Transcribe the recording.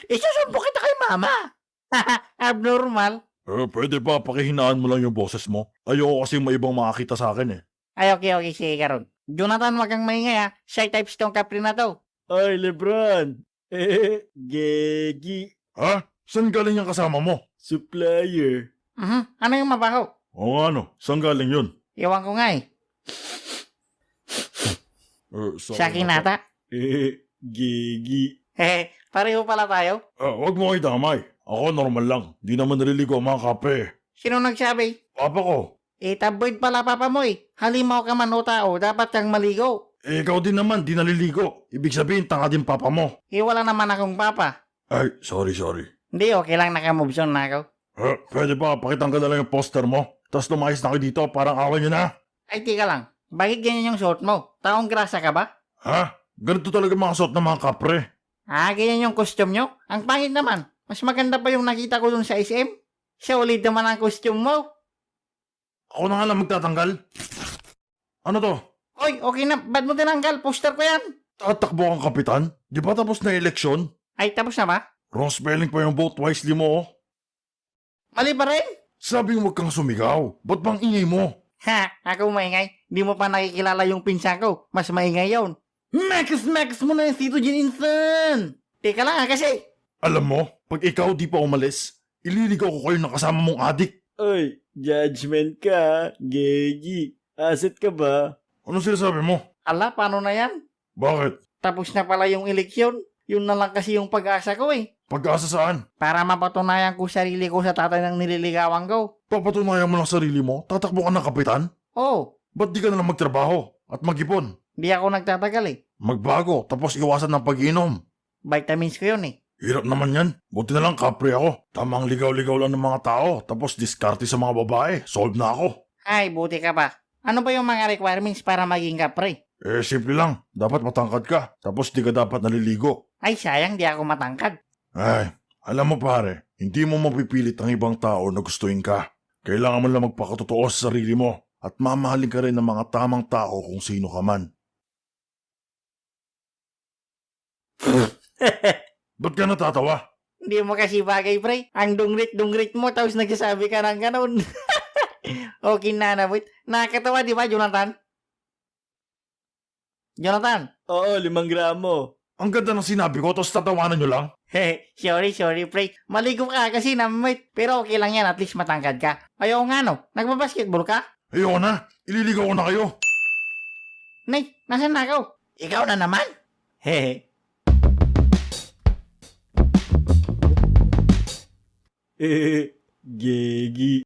Isusumpo kita kay mama. Abnormal. Pwede ba pakihinaan mo lang yung boses mo? Ayoko kasi may ibang makakita sa akin eh. Ay, okay, sige karon. Jonathan, wag kang maingay ha. Shy types tong kapre na to. Ay, Lebron. Gegi. Ha? Saan galing yung kasama mo? Supplier. Ano yung mabaho? Oo ano, saan galing yun? Iwan ko nga eh. Sa akin nata. Gegi. Pareho pala tayo. Wag mo kayo damay. Ako normal lang. Di naman naliligo ang mga kape. Sino nagsabi? Papa ko. Tabloid pala papa mo eh. Halimaw ka man o tao, dapat kang maligo. Ikaw din naman, di naliligo. Ibig sabihin, tanga din papa mo. Wala naman akong papa. Ay, sorry. Hindi, okay lang nakamoves on na ako. Pwede ba, pakitanggal na lang yung poster mo? Tapos lumayas na kayo dito, parang awan nyo na. Ay, tika lang. Bakit ganyan yung suot mo? Taong grasa ka ba? Ha? Ganito talaga mga suot ng mga kapre. Ganyan yung costume nyo? Ang pangit naman. Mas maganda pa yung nakita ko dun sa SM. Siya ulit naman ang costume mo. Ako na nga lang magtatanggal. Ano to? Oy, okay na. Ba't mo tinanggal? Poster ko yan. Tatakbo kang kapitan? Di ba tapos na eleksyon? Ay, tapos na ba? Wrong spelling pa yung vote wisely mo. Oh. Mali pa rin? Sabi mo wag kang sumigaw. Ba't bang ingay mo? Ako maingay. Di mo pa nakikilala yung pinsan ko. Mas maingay yun. Max mo na yung Tito Jinsan. Teka lang kasi. Alam mo, pag ikaw di pa umalis, ililigaw ko kayo ng kasama mong adik. Ay, judgment ka. Gegi. Asset ka ba? Ano sinasabi mo? Ala, paano na yan? Bakit? Tapos na pala yung eleksyon. Yun na lang kasi yung pag-asa ko eh. Pag-asa saan? Para mapatunayan ko sarili ko sa tatay ng nililigawan ko. Papatunayan mo lang sarili mo? Tatakbo ka ng kapitan? Oh, Ba't di ka na lang magtrabaho at mag-ipon? di ako nagtatagal eh. Magbago, tapos iwasan ng pag-inom. Vitamins ko yun eh. Hirap naman yan. Buti na lang kapre ako. Tamang ligaw-ligaw lang ng mga tao, tapos diskarte sa mga babae. Solve na ako. Ay, buti ka pa. Ano ba yung mga requirements para maging kapre? Simple lang. Dapat matangkad ka, tapos di ka dapat naliligo. Ay, sayang di ako matangkad. Ay, alam mo pare, hindi mo mapipilit ang ibang tao na gustuin ka. Kailangan mo lang magpakatotoo sa sarili mo at mamahalin ka rin ng mga tamang tao kung sino ka man. Ba't ka natatawa? Hindi mo kasi bagay, pre. Ang dungrit mo, tapos nagsasabi ka ng ganun. Okay na, Nabut. Nakakatawa, di ba, Jonathan? Jonathan? Oo, 5 gramo. Ang ganda ng sinabi ko, tapos tatawanan nyo lang? Sorry, pre. Maligo ka kasi, namit. Pero okay lang yan, at least matangkad ka. Ayaw nga, no? Nagbabasketball ka? Ayoko na, ililigaw ko na kayo. Nay, nasan na ako? Ikaw na naman? Hehe. Gegi.